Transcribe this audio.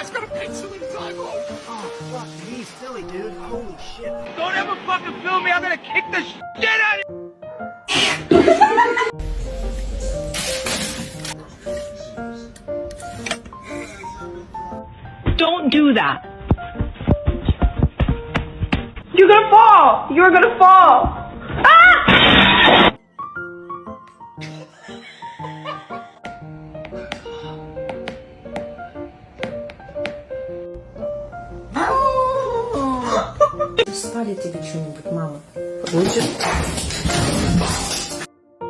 guy's got a pencil in his eyeball. Oh, fuck me, silly dude. Holy shit. Don't ever fucking film me. I'm gonna kick the shit out of you. Don't do that. You're gonna fall. You're gonna fall. Ah! Спали тебе что-нибудь, мама? Хочешь?